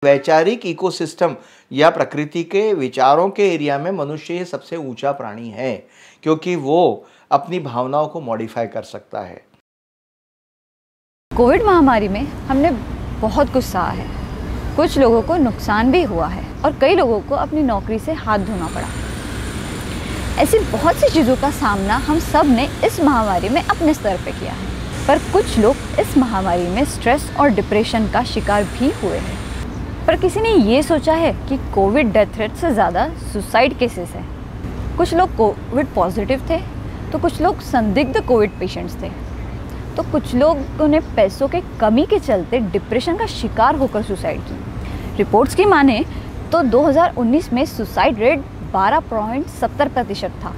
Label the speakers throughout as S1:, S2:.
S1: वैचारिक इकोसिस्टम या प्रकृति के विचारों के एरिया में मनुष्य ये सबसे ऊंचा प्राणी है, क्योंकि वो अपनी भावनाओं को मॉडिफाई कर सकता है।
S2: कोविड महामारी में हमने बहुत कुछ सहा है, कुछ लोगों को नुकसान भी हुआ है और कई लोगों को अपनी नौकरी से हाथ धोना पड़ा। ऐसी बहुत सी चीज़ों का सामना हम सब ने इस महामारी में अपने स्तर पे किया है, पर कुछ लोग इस महामारी में स्ट्रेस और डिप्रेशन का शिकार भी हुए हैं। पर किसी ने ये सोचा है कि कोविड डेथ रेट से ज़्यादा सुसाइड केसेस हैं। कुछ लोग कोविड पॉजिटिव थे तो कुछ लोग संदिग्ध कोविड पेशेंट्स थे, तो कुछ लोगों ने पैसों के कमी के चलते डिप्रेशन का शिकार होकर सुसाइड की। रिपोर्ट्स की माने तो 2019 में सुसाइड रेट 12.70% था,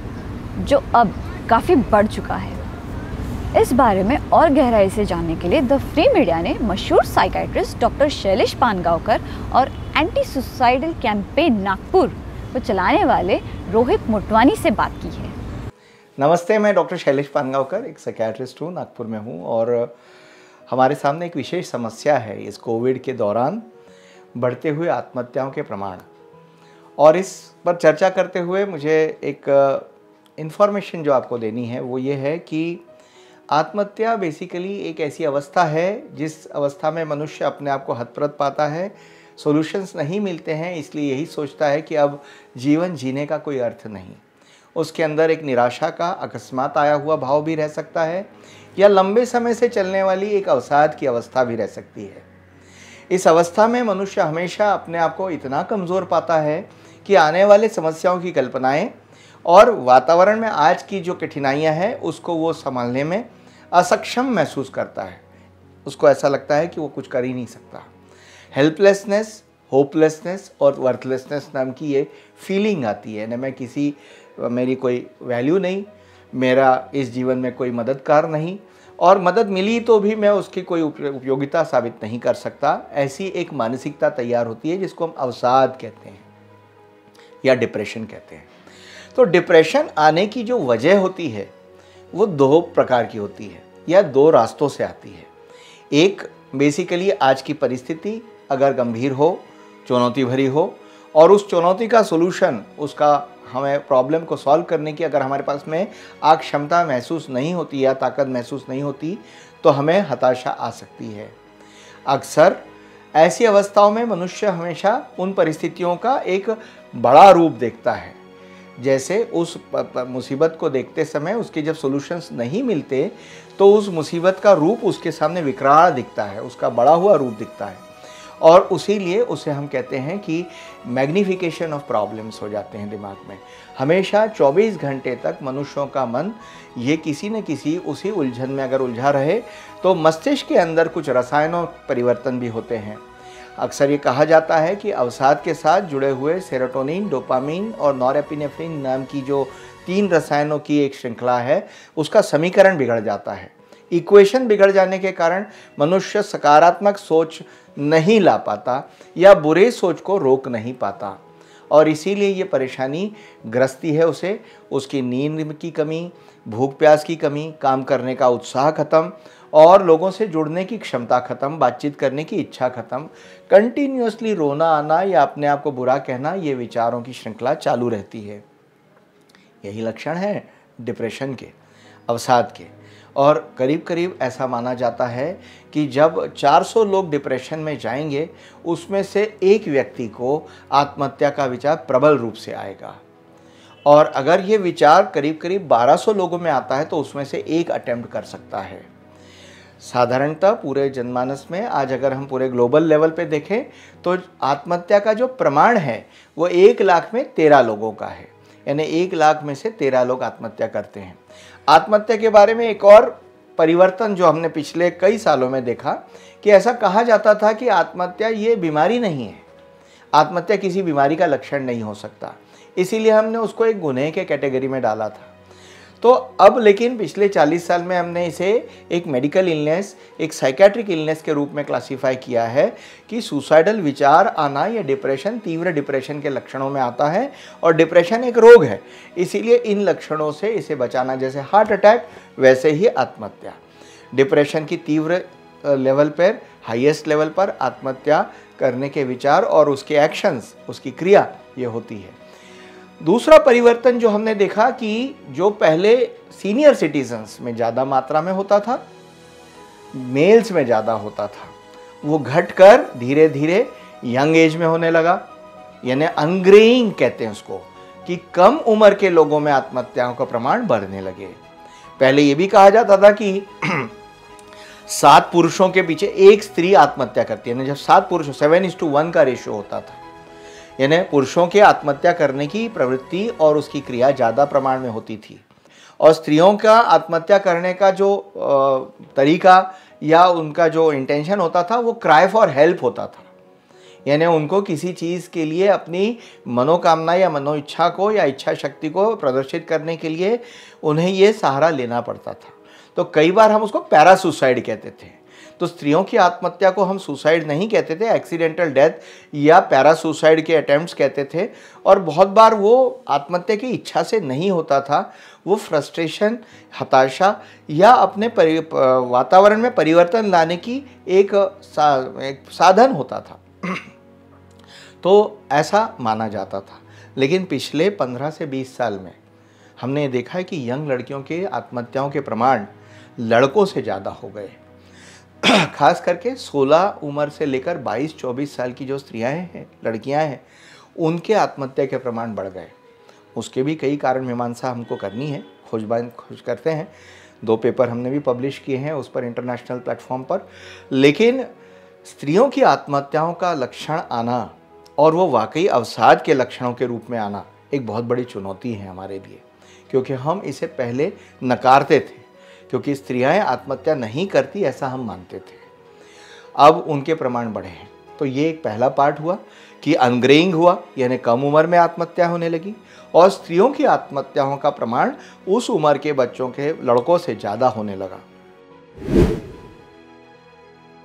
S2: जो अब काफ़ी बढ़ चुका है। इस बारे में और गहराई से जानने के लिए द फ्री मीडिया ने मशहूर साइकियाट्रिस्ट डॉक्टर शैलेश पानगांवकर और एंटी सुसाइडल कैंपेन नागपुर को चलाने वाले रोहित मोटवानी से बात की है।
S1: नमस्ते, मैं डॉक्टर शैलेश पानगांवकर, एक साइकियाट्रिस्ट हूँ, नागपुर में हूँ और हमारे सामने एक विशेष समस्या है इस कोविड के दौरान बढ़ते हुए आत्महत्याओं के प्रमाण। और इस पर चर्चा करते हुए मुझे एक इन्फॉर्मेशन जो आपको देनी है वो ये है कि आत्महत्या बेसिकली एक ऐसी अवस्था है जिस अवस्था में मनुष्य अपने आप को हतप्रत पाता है, सॉल्यूशंस नहीं मिलते हैं, इसलिए यही सोचता है कि अब जीवन जीने का कोई अर्थ नहीं। उसके अंदर एक निराशा का अकस्मात आया हुआ भाव भी रह सकता है या लंबे समय से चलने वाली एक अवसाद की अवस्था भी रह सकती है। इस अवस्था में मनुष्य हमेशा अपने आप को इतना कमज़ोर पाता है कि आने वाले समस्याओं की कल्पनाएं और वातावरण में आज की जो कठिनाइयां हैं उसको वो संभालने में असक्षम महसूस करता है। उसको ऐसा लगता है कि वो कुछ कर ही नहीं सकता। हेल्पलेसनेस, होपलेसनेस और वर्थलेसनेस नाम की ये फीलिंग आती है न, मेरी कोई वैल्यू नहीं, मेरा इस जीवन में कोई मददगार नहीं और मदद मिली तो भी मैं उसकी कोई उपयोगिता साबित नहीं कर सकता। ऐसी एक मानसिकता तैयार होती है जिसको हम अवसाद कहते हैं या डिप्रेशन कहते हैं। तो डिप्रेशन आने की जो वजह होती है वो दो प्रकार की होती है या दो रास्तों से आती है। एक बेसिकली आज की परिस्थिति अगर गंभीर हो, चुनौती भरी हो और उस चुनौती का सोल्यूशन, उसका हमें प्रॉब्लम को सॉल्व करने की अगर हमारे पास में क्षमता महसूस नहीं होती या ताकत महसूस नहीं होती तो हमें हताशा आ सकती है। अक्सर ऐसी अवस्थाओं में मनुष्य हमेशा उन परिस्थितियों का एक बड़ा रूप देखता है। जैसे उस मुसीबत को देखते समय उसके जब सॉल्यूशंस नहीं मिलते तो उस मुसीबत का रूप उसके सामने विकराल दिखता है, उसका बड़ा हुआ रूप दिखता है और उसी लिए उसे हम कहते हैं कि मैग्निफिकेशन ऑफ प्रॉब्लम्स हो जाते हैं दिमाग में। हमेशा 24 घंटे तक मनुष्यों का मन ये किसी न किसी उसी उलझन में अगर उलझा रहे तो मस्तिष्क के अंदर कुछ रसायनों परिवर्तन भी होते हैं। अक्सर ये कहा जाता है कि अवसाद के साथ जुड़े हुए सेरोटोनिन, डोपामीन और नॉरएपिनेफ्रिन नाम की जो 3 रसायनों की एक श्रृंखला है उसका समीकरण बिगड़ जाता है। इक्वेशन बिगड़ जाने के कारण मनुष्य सकारात्मक सोच नहीं ला पाता या बुरे सोच को रोक नहीं पाता और इसीलिए ये परेशानी ग्रस्ती है उसे। उसकी नींद की कमी, भूख प्यास की कमी, काम करने का उत्साह खत्म और लोगों से जुड़ने की क्षमता खत्म, बातचीत करने की इच्छा खत्म, कंटिन्यूअसली रोना आना या अपने आप को बुरा कहना, ये विचारों की श्रृंखला चालू रहती है। यही लक्षण है डिप्रेशन के, अवसाद के। और करीब करीब ऐसा माना जाता है कि जब 400 लोग डिप्रेशन में जाएंगे उसमें से एक व्यक्ति को आत्महत्या का विचार प्रबल रूप से आएगा और अगर ये विचार करीब करीब 1200 लोगों में आता है तो उसमें से एक अटेम्प्ट कर सकता है। साधारणतः पूरे जनमानस में आज अगर हम पूरे ग्लोबल लेवल पे देखें तो आत्महत्या का जो प्रमाण है वो 1 लाख में 13 लोगों का है, यानी 1 लाख में से 13 लोग आत्महत्या करते हैं। आत्महत्या के बारे में एक और परिवर्तन जो हमने पिछले कई सालों में देखा कि ऐसा कहा जाता था कि आत्महत्या ये बीमारी नहीं है, आत्महत्या किसी बीमारी का लक्षण नहीं हो सकता, इसीलिए हमने उसको एक गुनह के कैटेगरी में डाला था। तो अब लेकिन पिछले 40 साल में हमने इसे एक मेडिकल इलनेस, एक साइकियाट्रिक इलनेस के रूप में क्लासीफाई किया है कि सुसाइडल विचार आना या डिप्रेशन तीव्र डिप्रेशन के लक्षणों में आता है और डिप्रेशन एक रोग है, इसीलिए इन लक्षणों से इसे बचाना, जैसे हार्ट अटैक वैसे ही आत्महत्या। डिप्रेशन की तीव्र लेवल पर हाईएस्ट लेवल पर आत्महत्या करने के विचार और उसके एक्शंस, उसकी क्रिया ये होती है। दूसरा परिवर्तन जो हमने देखा कि जो पहले सीनियर सिटीजन्स में ज़्यादा मात्रा में होता था, मेल्स में ज़्यादा होता था, वो घटकर धीरे धीरे यंग एज में होने लगा। यानी अनग्रेइंग कहते हैं उसको, कि कम उम्र के लोगों में आत्महत्याओं का प्रमाण बढ़ने लगे। पहले ये भी कहा जाता था कि 7 पुरुषों के पीछे 1 स्त्री आत्महत्या करती है। जब 7 पुरुषों 7:1 का रेशियो होता था, यानी पुरुषों के आत्महत्या करने की प्रवृत्ति और उसकी क्रिया ज़्यादा प्रमाण में होती थी, और स्त्रियों का आत्महत्या करने का जो तरीका या उनका जो इंटेंशन होता था वो क्राई फॉर हेल्प होता था। यानी उनको किसी चीज़ के लिए अपनी मनोकामना या मनोइच्छा को या इच्छा शक्ति को प्रदर्शित करने के लिए उन्हें ये सहारा लेना पड़ता था। तो कई बार हम उसको पैरा सुसाइड कहते थे। तो स्त्रियों की आत्महत्या को हम सुसाइड नहीं कहते थे, एक्सीडेंटल डेथ या पैरा सुसाइड के अटेम्प्ट्स कहते थे। और बहुत बार वो आत्महत्या की इच्छा से नहीं होता था, वो फ्रस्ट्रेशन, हताशा या अपने वातावरण में परिवर्तन लाने की एक साधन होता था। तो ऐसा माना जाता था। लेकिन पिछले 15 से 20 साल में हमने ये देखा है कि यंग लड़कियों के आत्महत्याओं के प्रमाण लड़कों से ज़्यादा हो गए। खास करके 16 उम्र से लेकर 22-24 साल की जो स्त्रियां हैं, लड़कियां हैं, उनके आत्महत्या के प्रमाण बढ़ गए। उसके भी कई कारण मीमांसा हमको करनी है, खोज करते हैं। 2 पेपर हमने भी पब्लिश किए हैं उस पर, इंटरनेशनल प्लेटफॉर्म पर। लेकिन स्त्रियों की आत्महत्याओं का लक्षण आना और वो वाकई अवसाद के लक्षणों के रूप में आना एक बहुत बड़ी चुनौती है हमारे लिए, क्योंकि हम इसे पहले नकारते थे, क्योंकि स्त्रियां आत्महत्या नहीं करती ऐसा हम मानते थे। अब उनके प्रमाण बढ़े हैं। तो ये एक पहला पार्ट हुआ कि अनग्रेइंग हुआ, यानी कम उम्र में आत्महत्या होने लगी, और स्त्रियों की आत्महत्याओं का प्रमाण उस उम्र के बच्चों के लड़कों से ज़्यादा होने लगा।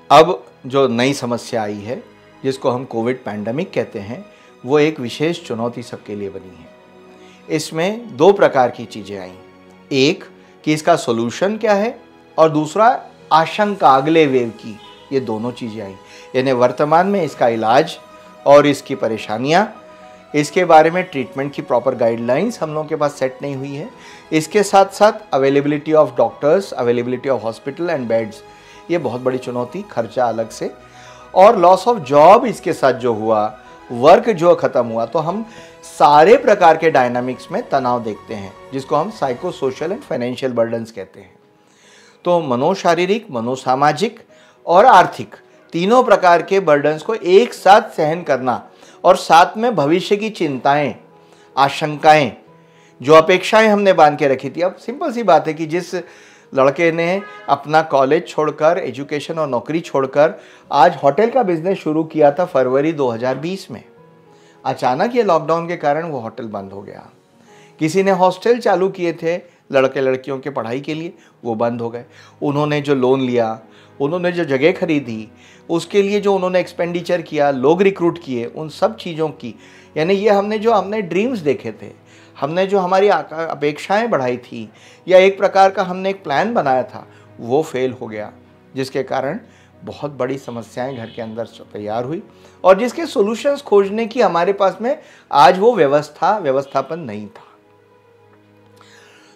S1: अब जो नई समस्या आई है, जिसको हम कोविड पैंडेमिक कहते हैं, वो एक विशेष चुनौती सबके लिए बनी है। इसमें 2 प्रकार की चीज़ें आई। एक कि इसका सॉल्यूशन क्या है, और दूसरा आशंका अगले वेव की। ये दोनों चीज़ें आई। यानी वर्तमान में इसका इलाज और इसकी परेशानियाँ, इसके बारे में ट्रीटमेंट की प्रॉपर गाइडलाइंस हम लोगों के पास सेट नहीं हुई है। इसके साथ साथ availability of doctors, availability of hospital and beds, ये बहुत बड़ी चुनौती, खर्चा अलग से, और लॉस ऑफ जॉब इसके साथ जो हुआ, वर्क जो ख़त्म हुआ। तो हम सारे प्रकार के डायनामिक्स में तनाव देखते हैं, जिसको हम psycho social and financial burdens कहते हैं। तो मनोशारीरिक, मनोसामाजिक और आर्थिक तीनों प्रकार के बर्डन्स को एक साथ सहन करना, और साथ में भविष्य की चिंताएं, आशंकाएं, जो अपेक्षाएं हमने बांध के रखी थी। अब सिंपल सी बात है कि जिस लड़के ने अपना कॉलेज छोड़कर, एजुकेशन और नौकरी छोड़कर आज होटल का बिजनेस शुरू किया था फरवरी 2020 में, अचानक ये लॉकडाउन के कारण वो होटल बंद हो गया। किसी ने हॉस्टल चालू किए थे लड़के लड़कियों के पढ़ाई के लिए, वो बंद हो गए। उन्होंने जो लोन लिया, उन्होंने जो जगह खरीदी, उसके लिए जो उन्होंने एक्सपेंडिचर किया, लोग रिक्रूट किए, उन सब चीज़ों की, यानी ये हमने ड्रीम्स देखे थे, हमने जो हमारी अपेक्षाएं बढ़ाई थी, या एक प्रकार का हमने एक प्लान बनाया था, वो फेल हो गया, जिसके कारण बहुत बड़ी समस्याएं घर के अंदर तैयार हुई, और जिसके सॉल्यूशंस खोजने की हमारे पास में आज वो व्यवस्थापन नहीं था।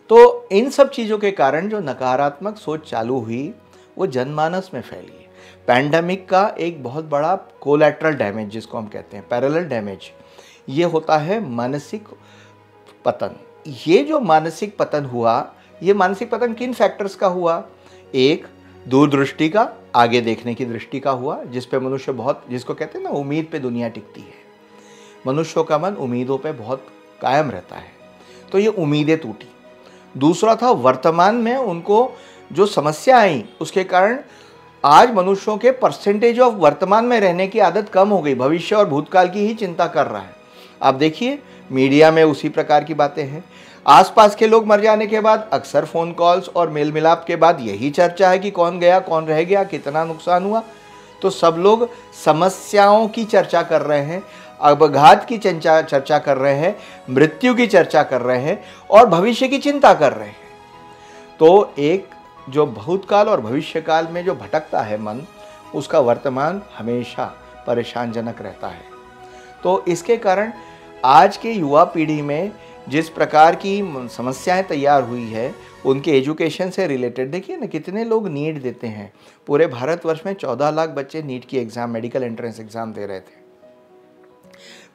S1: तो इन सब चीज़ों के कारण जो नकारात्मक सोच चालू हुई, वो जनमानस में फैली। पैंडेमिक का एक बहुत बड़ा कोलैटरल डैमेज, जिसको हम कहते हैं पैरेलल डैमेज, ये होता है मानसिक पतन। ये जो मानसिक पतन हुआ, ये मानसिक पतन किन फैक्टर्स का हुआ? एक, दूरदृष्टि का, आगे देखने की दृष्टि का हुआ, जिस पे मनुष्य बहुत, जिसको कहते हैं ना, उम्मीद पे दुनिया टिकती है। मनुष्यों का मन उम्मीदों पे बहुत कायम रहता है, तो ये उम्मीदें टूटी। दूसरा था वर्तमान में उनको जो समस्या आई, उसके कारण आज मनुष्यों के परसेंटेज ऑफ वर्तमान में रहने की आदत कम हो गई, भविष्य और भूतकाल की ही चिंता कर रहा है। आप देखिए मीडिया में उसी प्रकार की बातें हैं। आसपास के लोग मर जाने के बाद अक्सर फ़ोन कॉल्स और मेल मिलाप के बाद यही चर्चा है कि कौन गया, कौन रह गया, कितना नुकसान हुआ। तो सब लोग समस्याओं की चर्चा कर रहे हैं, अपघात की चर्चा कर रहे हैं, मृत्यु की चर्चा कर रहे हैं, और भविष्य की चिंता कर रहे हैं। तो एक जो भूतकाल और भविष्यकाल में जो भटकता है मन, उसका वर्तमान हमेशा परेशानजनक रहता है। तो इसके कारण आज के युवा पीढ़ी में जिस प्रकार की समस्याएं तैयार हुई है उनके एजुकेशन से रिलेटेड, देखिए ना कितने लोग नीट देते हैं। पूरे भारतवर्ष में 14 लाख बच्चे नीट की एग्ज़ाम, मेडिकल एंट्रेंस एग्ज़ाम दे रहे थे।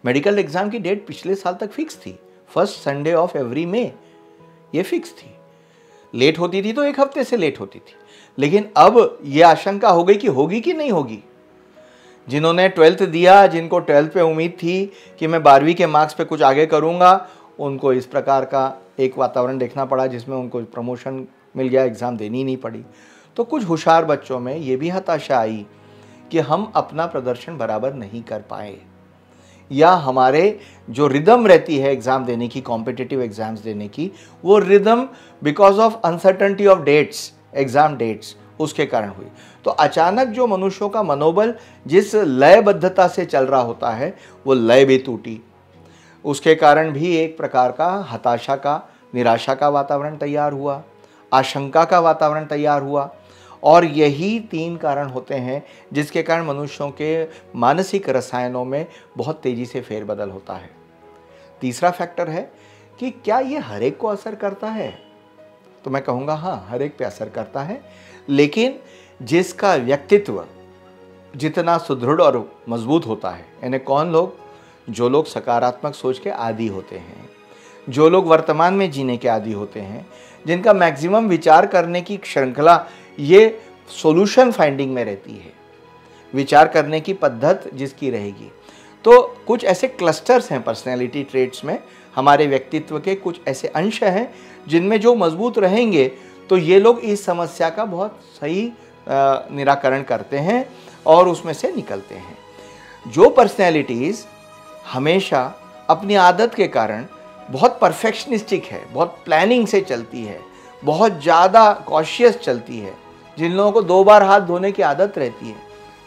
S1: मेडिकल एग्ज़ाम की डेट पिछले साल तक फिक्स थी, फर्स्ट संडे ऑफ एवरी मे, ये फिक्स थी। लेट होती थी तो एक हफ्ते से लेट होती थी, लेकिन अब ये आशंका हो गई कि होगी कि नहीं होगी। जिन्होंने 12th दिया, जिनको 12th पे उम्मीद थी कि मैं 12वीं के मार्क्स पे कुछ आगे करूँगा, उनको इस प्रकार का एक वातावरण देखना पड़ा जिसमें उनको प्रमोशन मिल गया, एग्ज़ाम देनी नहीं पड़ी। तो कुछ होशियार बच्चों में ये भी हताशा आई कि हम अपना प्रदर्शन बराबर नहीं कर पाए, या हमारे जो रिदम रहती है एग्ज़ाम देने की, कॉम्पिटिटिव एग्ज़ाम्स देने की, वो rhythm because of uncertainty of dates, exam dates, उसके कारण हुई। तो अचानक जो मनुष्यों का मनोबल जिस लयबद्धता से चल रहा होता है वो लय भी टूटी। उसके कारण भी एक प्रकार का हताशा का, निराशा का वातावरण तैयार हुआ, आशंका का वातावरण तैयार हुआ। और यही 3 कारण होते हैं जिसके कारण मनुष्यों के मानसिक रसायनों में बहुत तेज़ी से फेरबदल होता है। तीसरा फैक्टर है कि क्या ये हर एक को असर करता है? तो मैं कहूँगा हाँ, हर एक पे असर करता है, लेकिन जिसका व्यक्तित्व जितना सुदृढ़ और मजबूत होता है, यानी कौन लोग, जो लोग सकारात्मक सोच के आदी होते हैं, जो लोग वर्तमान में जीने के आदी होते हैं, जिनका मैक्सिमम विचार करने की श्रृंखला ये सॉल्यूशन फाइंडिंग में रहती है, विचार करने की पद्धत जिसकी रहेगी। तो कुछ ऐसे क्लस्टर्स हैं पर्सनैलिटी ट्रेट्स में, हमारे व्यक्तित्व के कुछ ऐसे अंश हैं जिनमें जो मजबूत रहेंगे तो ये लोग इस समस्या का बहुत सही निराकरण करते हैं और उसमें से निकलते हैं। जो पर्सनैलिटीज़ हमेशा अपनी आदत के कारण बहुत परफेक्शनिस्टिक है, बहुत प्लानिंग से चलती है, बहुत ज़्यादा कॉशियस चलती है, जिन लोगों को 2 बार हाथ धोने की आदत रहती है,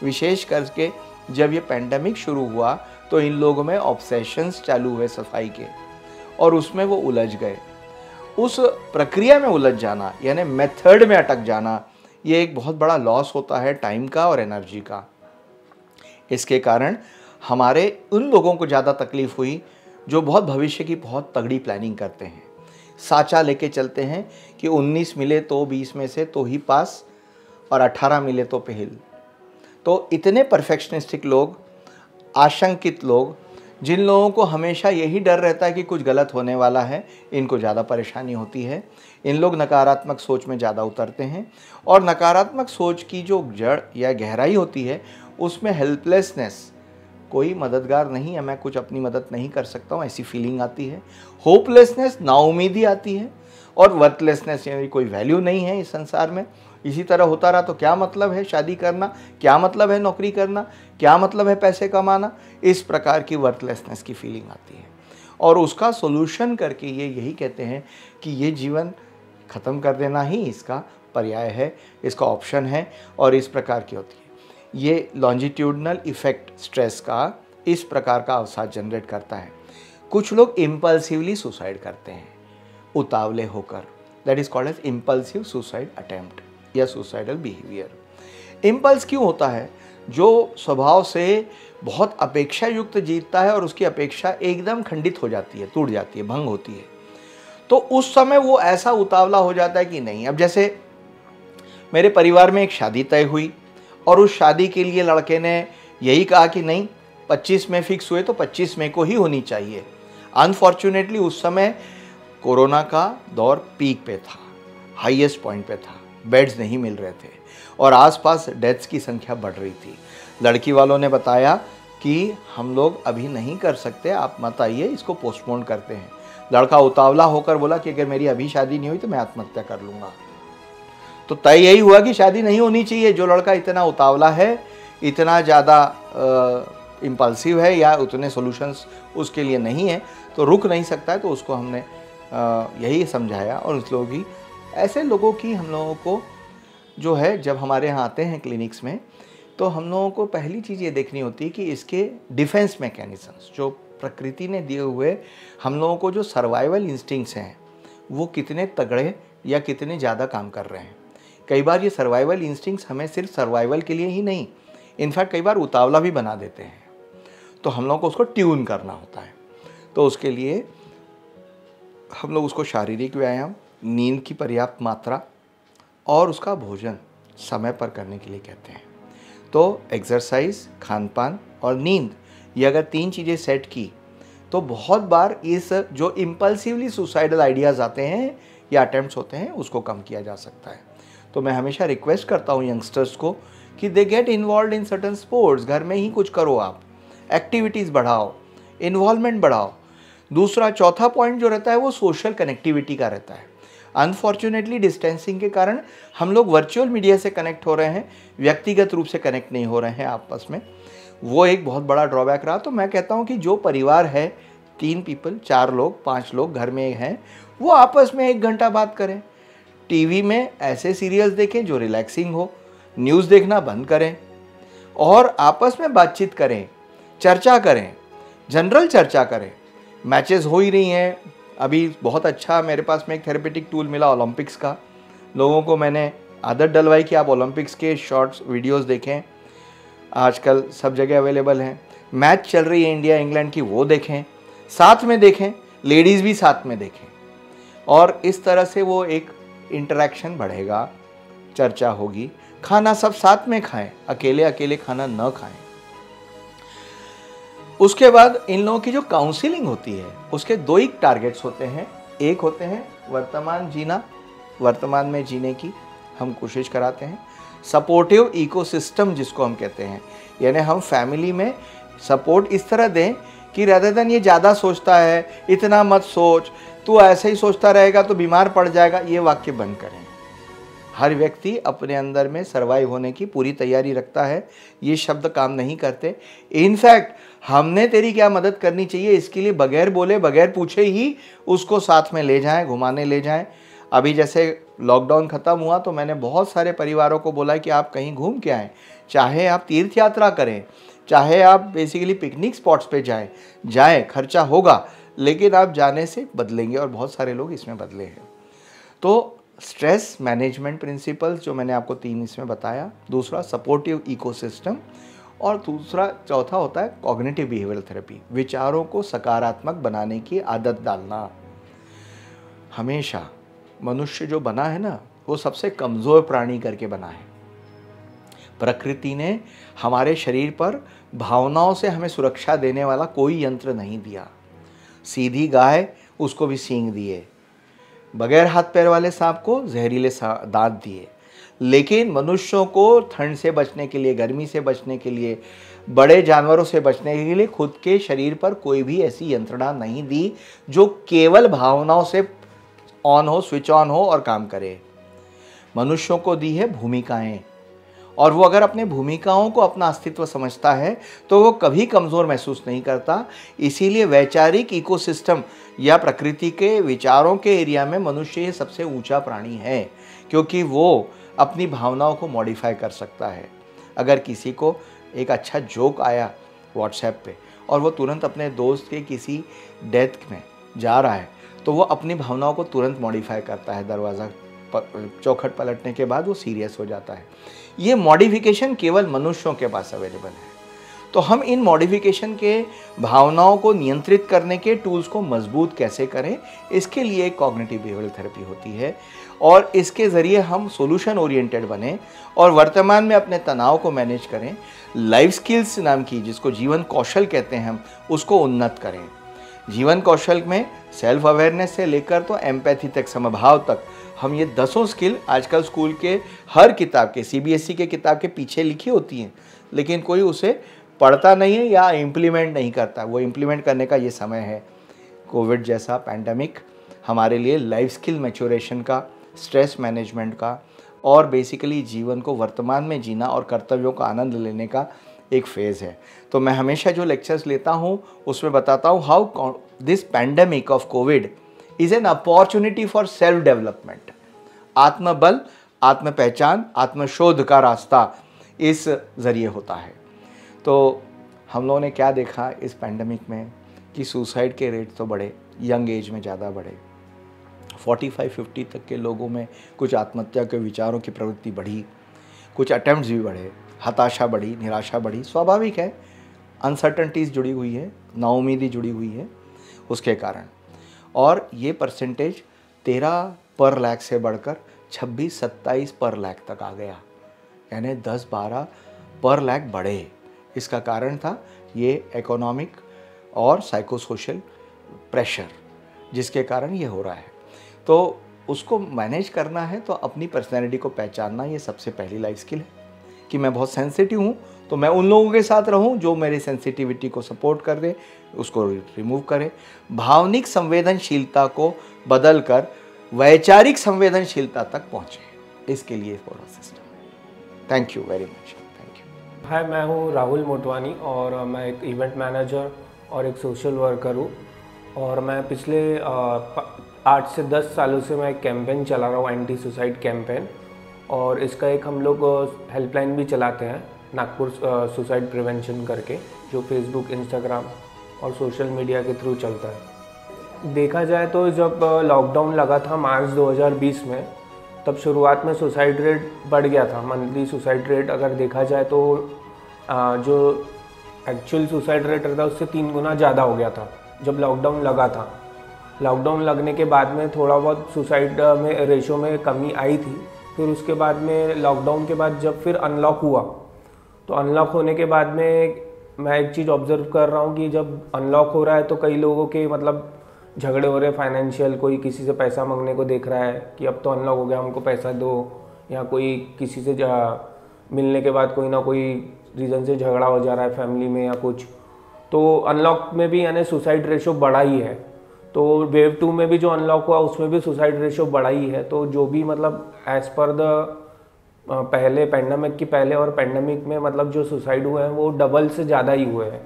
S1: विशेष करके जब ये पैंडेमिक शुरू हुआ तो इन लोगों में ऑब्सेशंस चालू हुए सफाई के, और उसमें वो उलझ गए। उस प्रक्रिया में उलझ जाना, यानी मेथड में अटक जाना, ये एक बहुत बड़ा लॉस होता है टाइम का और एनर्जी का। इसके कारण हमारे उन लोगों को ज़्यादा तकलीफ हुई जो बहुत भविष्य की बहुत तगड़ी प्लानिंग करते हैं, साचा लेके चलते हैं कि 19 मिले तो 20 में से तो ही पास और 18 मिले तो फेल। तो इतने परफेक्शनिस्टिक लोग, आशंकित लोग, जिन लोगों को हमेशा यही डर रहता है कि कुछ गलत होने वाला है, इनको ज़्यादा परेशानी होती है। इन लोग नकारात्मक सोच में ज़्यादा उतरते हैं, और नकारात्मक सोच की जो जड़ या गहराई होती है उसमें हेल्पलेसनेस, कोई मददगार नहीं है, मैं कुछ अपनी मदद नहीं कर सकता हूँ, ऐसी फीलिंग आती है। होपलेसनेस, नाउमीदी आती है, और वर्थलेसनेस, यानी कोई वैल्यू नहीं है इस संसार में, इसी तरह होता रहा तो क्या मतलब है शादी करना, क्या मतलब है नौकरी करना, क्या मतलब है पैसे कमाना, इस प्रकार की वर्थलेसनेस की फीलिंग आती है। और उसका सोल्यूशन करके ये यही कहते हैं कि ये जीवन ख़त्म कर देना ही इसका पर्याय है, इसका ऑप्शन है, और इस प्रकार की होती है। ये लॉन्जिट्यूडनल इफ़ेक्ट स्ट्रेस का इस प्रकार का अवसाद जनरेट करता है। कुछ लोग इम्पल्सिवली सुसाइड करते हैं, उतावले होकर, that is called as impulsive suicide attempt या सुसाइडल बिहेवियर। इम्पल्स क्यों होता है? जो स्वभाव से बहुत अपेक्षा युक्त जीतता है और उसकी अपेक्षा एकदम खंडित हो जाती है, टूट जाती है, भंग होती है, तो उस समय वो ऐसा उतावला हो जाता है कि नहीं। अब जैसे मेरे परिवार में एक शादी तय हुई और उस शादी के लिए लड़के ने यही कहा कि नहीं 25 में फिक्स हुए तो 25 मई को ही होनी चाहिए। अनफॉर्चुनेटली उस समय कोरोना का दौर पीक पे था, हाईएस्ट पॉइंट पे था, बेड्स नहीं मिल रहे थे और आसपास डेथ्स की संख्या बढ़ रही थी। लड़की वालों ने बताया कि हम लोग अभी नहीं कर सकते, आप मत आइए, इसको पोस्टपोन करते हैं। लड़का उतावला होकर बोला कि अगर मेरी अभी शादी नहीं हुई तो मैं आत्महत्या कर लूँगा। तो तय यही हुआ कि शादी नहीं होनी चाहिए। जो लड़का इतना उतावला है, इतना ज़्यादा इम्पल्सिव है या उतने सॉल्यूशंस उसके लिए नहीं है तो रुक नहीं सकता है, तो उसको हमने यही समझाया। और उस लोगों की, ऐसे लोगों की हम लोगों को जो है, जब हमारे यहाँ आते हैं क्लिनिक्स में, तो हम लोगों को पहली चीज़ ये देखनी होती है कि इसके डिफेंस मैकेनिज़म्स, जो प्रकृति ने दिए हुए हम लोगों को जो सर्वाइवल इंस्टिंक्ट्स हैं, वो कितने तगड़े या कितने ज़्यादा काम कर रहे हैं। कई बार ये सर्वाइवल इंस्टिंक्ट्स हमें सिर्फ सर्वाइवल के लिए ही नहीं, इनफैक्ट कई बार उतावला भी बना देते हैं। तो हम लोग को उसको ट्यून करना होता है। तो उसके लिए हम लोग उसको शारीरिक व्यायाम, नींद की पर्याप्त मात्रा और उसका भोजन समय पर करने के लिए कहते हैं। तो एक्सरसाइज, खान पान और नींद, ये अगर 3 चीज़ें सेट की तो बहुत बार इस जो इम्पल्सिवली सुसाइडल आइडियाज़ आते हैं या अटेम्प्ट्स होते हैं उसको कम किया जा सकता है। तो मैं हमेशा रिक्वेस्ट करता हूँ यंगस्टर्स को कि they get involve in certain sports. घर में ही कुछ करो, आप एक्टिविटीज़ बढ़ाओ, इन्वॉल्वमेंट बढ़ाओ। दूसरा, चौथा पॉइंट जो रहता है वो सोशल कनेक्टिविटी का रहता है। अनफॉर्चुनेटली डिस्टेंसिंग के कारण हम लोग वर्चुअल मीडिया से कनेक्ट हो रहे हैं, व्यक्तिगत रूप से कनेक्ट नहीं हो रहे हैं आपस में। वो एक बहुत बड़ा ड्रॉबैक रहा। तो मैं कहता हूँ कि जो परिवार है, 3 पीपल, 4 लोग, 5 लोग घर में हैं, वो आपस में 1 घंटा बात करें। टीवी में ऐसे सीरियल्स देखें जो रिलैक्सिंग हो, न्यूज़ देखना बंद करें और आपस में बातचीत करें, चर्चा करें, जनरल चर्चा करें। मैचेस हो ही रही हैं। अभी बहुत अच्छा मेरे पास में एक थेरेपेटिक टूल मिला ओलंपिक्स का। लोगों को मैंने आदत डलवाई कि आप ओलंपिक्स के शॉर्ट्स वीडियोस देखें, आजकल सब जगह अवेलेबल हैं। मैच चल रही है इंडिया इंग्लैंड की, वो देखें, साथ में देखें, लेडीज़ भी साथ में देखें और इस तरह से वो एक इंटरेक्शन बढ़ेगा, चर्चा होगी। खाना सब साथ में खाएं, अकेले अकेले खाना न खाएं। उसके बाद इन लोगों की जो काउंसलिंग होती है उसके 2 ही टारगेट्स होते हैं। एक होते हैं वर्तमान जीना, वर्तमान में जीने की हम कोशिश कराते हैं। सपोर्टिव इकोसिस्टम जिसको हम कहते हैं, यानी हम फैमिली में सपोर्ट इस तरह दें कि रादर देन ये ज़्यादा सोचता है, इतना मत सोच, तू ऐसे ही सोचता रहेगा तो बीमार पड़ जाएगा, ये वाक्य बंद करें। हर व्यक्ति अपने अंदर में सर्वाइव होने की पूरी तैयारी रखता है, ये शब्द काम नहीं करते। इनफैक्ट हमने तेरी क्या मदद करनी चाहिए इसके लिए बगैर बोले, बगैर पूछे ही उसको साथ में ले जाएं, घुमाने ले जाएं। अभी जैसे लॉकडाउन ख़त्म हुआ तो मैंने बहुत सारे परिवारों को बोला कि आप कहीं घूम के आएँ, चाहे आप तीर्थ यात्रा करें, चाहे आप बेसिकली पिकनिक स्पॉट्स पे जाएं, खर्चा होगा लेकिन आप जाने से बदलेंगे और बहुत सारे लोग इसमें बदले हैं। तो स्ट्रेस मैनेजमेंट प्रिंसिपल्स जो मैंने आपको 3 इसमें बताया, दूसरा सपोर्टिव इकोसिस्टम और दूसरा चौथा होता है कॉग्निटिव बिहेवियरल थेरेपी, विचारों को सकारात्मक बनाने की आदत डालना। हमेशा मनुष्य जो बना है ना, वो सबसे कमज़ोर प्राणी करके बना है। प्रकृति ने हमारे शरीर पर भावनाओं से हमें सुरक्षा देने वाला कोई यंत्र नहीं दिया। सीधी गाय, उसको भी सींग दिए, बगैर हाथ पैर वाले सांप को जहरीले दांत दिए, लेकिन मनुष्यों को ठंड से बचने के लिए, गर्मी से बचने के लिए, बड़े जानवरों से बचने के लिए खुद के शरीर पर कोई भी ऐसी यंत्रणा नहीं दी जो केवल भावनाओं से ऑन हो, स्विच ऑन हो और काम करे। मनुष्यों को दी है भूमिकाएं, और वो अगर अपने भूमिकाओं को अपना अस्तित्व समझता है तो वो कभी कमज़ोर महसूस नहीं करता। इसीलिए वैचारिक इकोसिस्टम या प्रकृति के विचारों के एरिया में मनुष्य ये सबसे ऊंचा प्राणी है, क्योंकि वो अपनी भावनाओं को मॉडिफाई कर सकता है। अगर किसी को एक अच्छा जोक आया व्हाट्सएप पे और वो तुरंत अपने दोस्त के किसी डेथ में जा रहा है तो वो अपनी भावनाओं को तुरंत मॉडिफाई करता है, दरवाज़ा चौखट पलटने के बाद वो सीरियस हो जाता है। ये मॉडिफिकेशन केवल मनुष्यों के पास अवेलेबल है। तो हम इन मॉडिफिकेशन के भावनाओं को नियंत्रित करने के टूल्स को मजबूत कैसे करें, इसके लिए कॉग्निटिव बिहेवियरल थेरेपी होती है और इसके ज़रिए हम सॉल्यूशन ओरिएंटेड बने और वर्तमान में अपने तनाव को मैनेज करें। लाइफ स्किल्स नाम की, जिसको जीवन कौशल कहते हैं, हम उसको उन्नत करें। जीवन कौशल में सेल्फ अवेयरनेस से लेकर तो एम्पैथी तक, समभाव तक, हम ये 10 स्किल आजकल स्कूल के हर किताब के, सीबीएसई के किताब के पीछे लिखी होती हैं, लेकिन कोई उसे पढ़ता नहीं है या इम्प्लीमेंट नहीं करता। वो इम्प्लीमेंट करने का ये समय है। कोविड जैसा पैंडमिक हमारे लिए लाइफ स्किल मैच्योरेशन का, स्ट्रेस मैनेजमेंट का और बेसिकली जीवन को वर्तमान में जीना और कर्तव्यों का आनंद लेने का एक फेज़ है। तो मैं हमेशा जो लेक्चर्स लेता हूँ उसमें बताता हूँ how this pandemic of Covid is an opportunity for self development. आत्मबल, आत्म पहचान, आत्मशोध का रास्ता इस ज़रिए होता है। तो हम लोगों ने क्या देखा इस पैंडमिक में कि सुसाइड के रेट तो बढ़े, यंग एज में ज़्यादा बढ़े, 45-50 तक के लोगों में कुछ आत्महत्या के विचारों की प्रवृत्ति बढ़ी, कुछ अटेम्प्ट्स भी बढ़े। हताशा बढ़ी, निराशा बढ़ी, स्वाभाविक है, अनसर्टनटीज़ जुड़ी हुई है, नाउमीदी जुड़ी हुई है उसके कारण। और ये परसेंटेज 13 पर लाख से बढ़कर 26-27 पर लाख तक आ गया, यानी 10-12 पर लाख बढ़े। इसका कारण था ये इकोनॉमिक और साइकोसोशल प्रेशर, जिसके कारण ये हो रहा है। तो उसको मैनेज करना है तो अपनी पर्सनैलिटी को पहचानना ये सबसे पहली लाइफ स्किल है कि मैं बहुत सेंसिटिव हूँ, तो मैं उन लोगों के साथ रहूँ जो मेरी सेंसिटिविटी को सपोर्ट कर दे, उसको रिमूव करें। भावनिक संवेदनशीलता को बदल कर वैचारिक संवेदनशीलता तक पहुँचे, इसके लिए पूरा सिस्टम है। Thank you very much. Thank you.
S3: Hi, मैं हूँ राहुल मोटवानी और मैं एक इवेंट मैनेजर और एक सोशल वर्कर हूँ। और मैं पिछले 8 से 10 सालों से मैं एक कैंपेन चला रहा हूँ, एंटी सुसाइड कैंपेन। और इसका एक हम लोग हेल्पलाइन भी चलाते हैं, नागपुर सुसाइड प्रिवेंशन करके, जो फेसबुक, इंस्टाग्राम और सोशल मीडिया के थ्रू चलता है। देखा जाए तो जब लॉकडाउन लगा था मार्च 2020 में, तब शुरुआत में सुसाइड रेट बढ़ गया था। मंथली सुसाइड रेट अगर देखा जाए तो जो एक्चुअल सुसाइड रेट रहता है उससे 3 गुना ज़्यादा हो गया था जब लॉकडाउन लगा था। लॉकडाउन लगने के बाद में थोड़ा बहुत सुसाइड में रेशो में कमी आई थी। फिर उसके बाद में लॉकडाउन के बाद जब फिर अनलॉक हुआ, तो अनलॉक होने के बाद में मैं एक चीज़ ऑब्ज़र्व कर रहा हूँ कि जब अनलॉक हो रहा है तो कई लोगों के मतलब झगड़े हो रहे हैं फाइनेंशियल। कोई किसी से पैसा मांगने को देख रहा है कि अब तो अनलॉक हो गया, हमको पैसा दो, या कोई किसी से मिलने के बाद कोई ना कोई रीज़न से झगड़ा हो जा रहा है फैमिली में या कुछ। तो अनलॉक में भी यानी सुसाइड रेशो बढ़ा ही है। तो वेव 2 में भी जो अनलॉक हुआ उसमें भी सुसाइड रेशो बढ़ा ही है। तो जो भी मतलब एज़ पर द पहले पैंडमिक की पहले और पैंडमिक में मतलब जो सुसाइड हुए हैं वो डबल से ज़्यादा ही हुए हैं।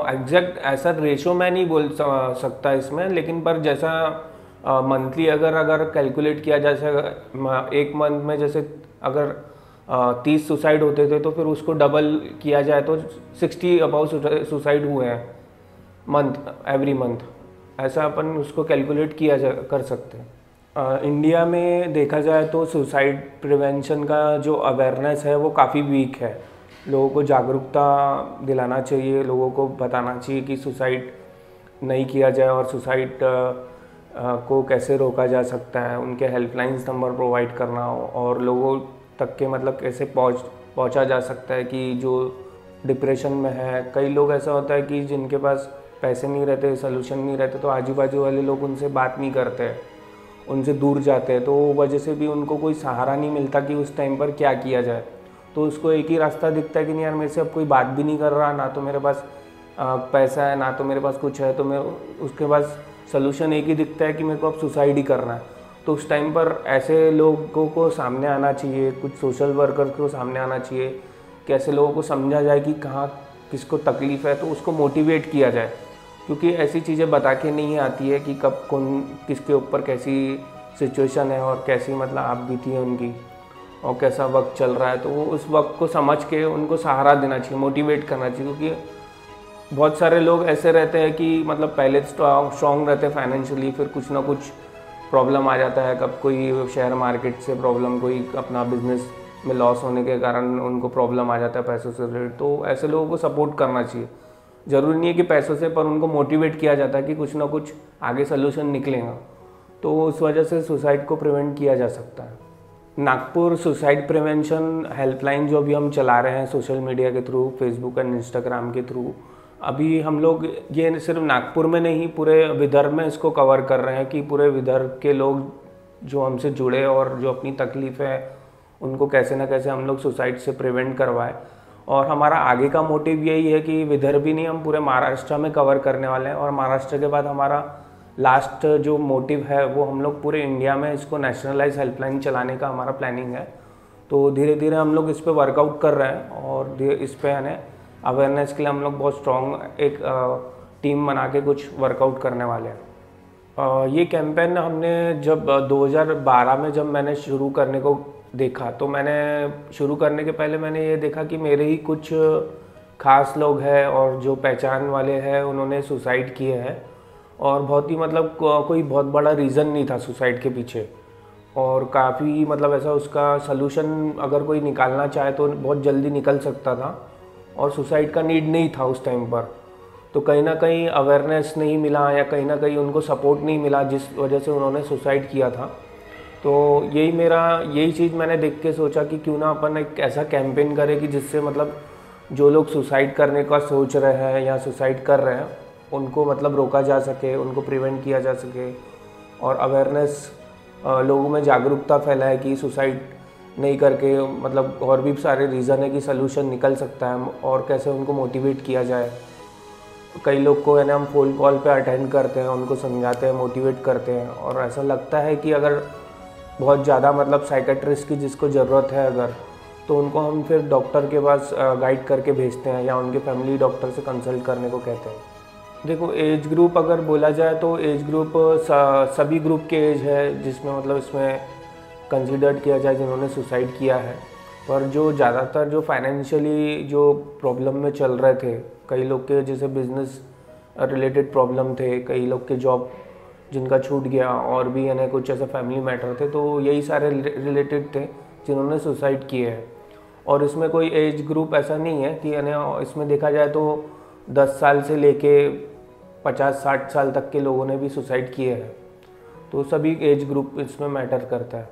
S3: एग्जैक्ट ऐसा रेशो मैं नहीं बोल सकता इसमें, लेकिन पर जैसा मंथली अगर कैलकुलेट किया जाए, जैसे एक मंथ में जैसे अगर 30 सुसाइड होते थे तो फिर उसको डबल किया जाए तो 60 अबाउ सुसाइड हुए हैं एवरी मंथ। ऐसा अपन उसको कैलकुलेट कर सकते हैं। इंडिया में देखा जाए तो सुसाइड प्रिवेंशन का जो अवेयरनेस है वो काफ़ी वीक है। लोगों को जागरूकता दिलाना चाहिए, लोगों को बताना चाहिए कि सुसाइड नहीं किया जाए और सुसाइड को कैसे रोका जा सकता है। उनके हेल्पलाइंस नंबर प्रोवाइड करना हो और लोगों तक के मतलब कैसे पहुंचा जा सकता है कि जो डिप्रेशन में है। कई लोग ऐसा होता है कि जिनके पास पैसे नहीं रहते, सोल्यूशन नहीं रहते, तो आजू बाजू वाले लोग उनसे बात नहीं करते, उनसे दूर जाते हैं। तो वजह से भी उनको कोई सहारा नहीं मिलता कि उस टाइम पर क्या किया जाए। तो उसको एक ही रास्ता दिखता है कि नहीं यार, मेरे से अब कोई बात भी नहीं कर रहा, ना तो मेरे पास पैसा है, ना तो मेरे पास कुछ है, तो मैं उसके पास सोल्यूशन एक ही दिखता है कि मेरे को अब सुसाइड ही करना है। तो उस टाइम पर ऐसे लोगों को सामने आना चाहिए, कुछ सोशल वर्कर्स को सामने आना चाहिए कि ऐसे लोगों को समझा जाए कि कहाँ किसको तकलीफ़ है, तो उसको मोटिवेट किया जाए। क्योंकि ऐसी चीज़ें बता के नहीं आती है कि कब कौन किसके ऊपर कैसी सिचुएशन है और कैसी मतलब आप बीती है उनकी और कैसा वक्त चल रहा है। तो वो उस वक्त को समझ के उनको सहारा देना चाहिए, मोटिवेट करना चाहिए। क्योंकि बहुत सारे लोग ऐसे रहते हैं कि मतलब पहले स्ट्रॉन्ग रहते हैं फाइनेंशियली, फिर कुछ ना कुछ प्रॉब्लम आ जाता है। कब कोई शेयर मार्केट से प्रॉब्लम, कोई अपना बिजनेस में लॉस होने के कारण उनको प्रॉब्लम आ जाता है पैसों से रिलेटेड। तो ऐसे लोगों को सपोर्ट करना चाहिए। ज़रूरी नहीं है कि पैसों से, पर उनको मोटिवेट किया जाता है कि कुछ ना कुछ आगे सोल्यूशन निकलेगा। तो उस वजह से सुसाइड को प्रिवेंट किया जा सकता है। नागपुर सुसाइड प्रिवेंशन हेल्पलाइन जो अभी हम चला रहे हैं सोशल मीडिया के थ्रू, फेसबुक एंड इंस्टाग्राम के थ्रू, अभी हम लोग ये सिर्फ नागपुर में नहीं पूरे विदर्भ में इसको कवर कर रहे हैं कि पूरे विदर्भ के लोग जो हमसे जुड़े और जो अपनी तकलीफ़ है उनको कैसे ना कैसे हम लोग सुसाइड से प्रिवेंट करवाएं। और हमारा आगे का मोटिव यही है कि विदर्भ ही नहीं, हम पूरे महाराष्ट्र में कवर करने वाले हैं। और महाराष्ट्र के बाद हमारा लास्ट जो मोटिव है वो हम लोग पूरे इंडिया में इसको नेशनलाइज हेल्पलाइन चलाने का हमारा प्लानिंग है। तो धीरे धीरे हम लोग इस पर वर्कआउट कर रहे हैं और इस पर यानी अवेयरनेस के लिए हम लोग बहुत स्ट्रॉन्ग एक टीम बना के कुछ वर्कआउट करने वाले हैं। ये कैंपेन हमने जब 2012 में जब मैंने शुरू करने को देखा, तो मैंने शुरू करने के पहले मैंने ये देखा कि मेरे ही कुछ खास लोग हैं और जो पहचान वाले हैं उन्होंने सुसाइड किए हैं। और बहुत ही मतलब कोई बहुत बड़ा रीज़न नहीं था सुसाइड के पीछे। और काफ़ी मतलब ऐसा उसका सलूशन अगर कोई निकालना चाहे तो बहुत जल्दी निकल सकता था, और सुसाइड का नीड नहीं था उस टाइम पर। तो कहीं ना कहीं अवेयरनेस नहीं मिला या कहीं ना कहीं उनको सपोर्ट नहीं मिला, जिस वजह से उन्होंने सुसाइड किया था। तो यही चीज़ मैंने देख के सोचा कि क्यों ना अपन एक ऐसा कैंपेन करें कि जिससे मतलब जो लोग सुसाइड करने का सोच रहे हैं या सुसाइड कर रहे हैं उनको मतलब रोका जा सके, उनको प्रिवेंट किया जा सके, और अवेयरनेस लोगों में जागरूकता फैलाए कि सुसाइड नहीं करके मतलब और भी सारे रीज़न है कि सलूशन निकल सकता है, और कैसे उनको मोटिवेट किया जाए। कई लोग को है ना हम फ़ोन कॉल पे अटेंड करते हैं, उनको समझाते हैं, मोटिवेट करते हैं, और ऐसा लगता है कि अगर बहुत ज़्यादा मतलब साइकेट्रिस्ट की जिसको ज़रूरत है अगर, तो उनको हम फिर डॉक्टर के पास गाइड करके भेजते हैं या उनके फैमिली डॉक्टर से कंसल्ट करने को कहते हैं। देखो एज ग्रुप अगर बोला जाए तो एज ग्रुप सभी ग्रुप के एज है जिसमें मतलब इसमें कंसिडर्ड किया जाए जिन्होंने सुसाइड किया है। पर जो ज़्यादातर जो फाइनेंशियली जो प्रॉब्लम में चल रहे थे, कई लोग के जैसे बिजनेस रिलेटेड प्रॉब्लम थे, कई लोग के जॉब जिनका छूट गया, और भी यानी कुछ ऐसे फैमिली मैटर थे, तो यही सारे रिलेटेड थे जिन्होंने सुसाइड किए हैं। और इसमें कोई एज ग्रुप ऐसा नहीं है कि यानी इसमें देखा जाए तो 10 साल से लेके 50-60 साल तक के लोगों ने भी सुसाइड किए हैं। तो सभी एज ग्रुप इसमें मैटर करता है।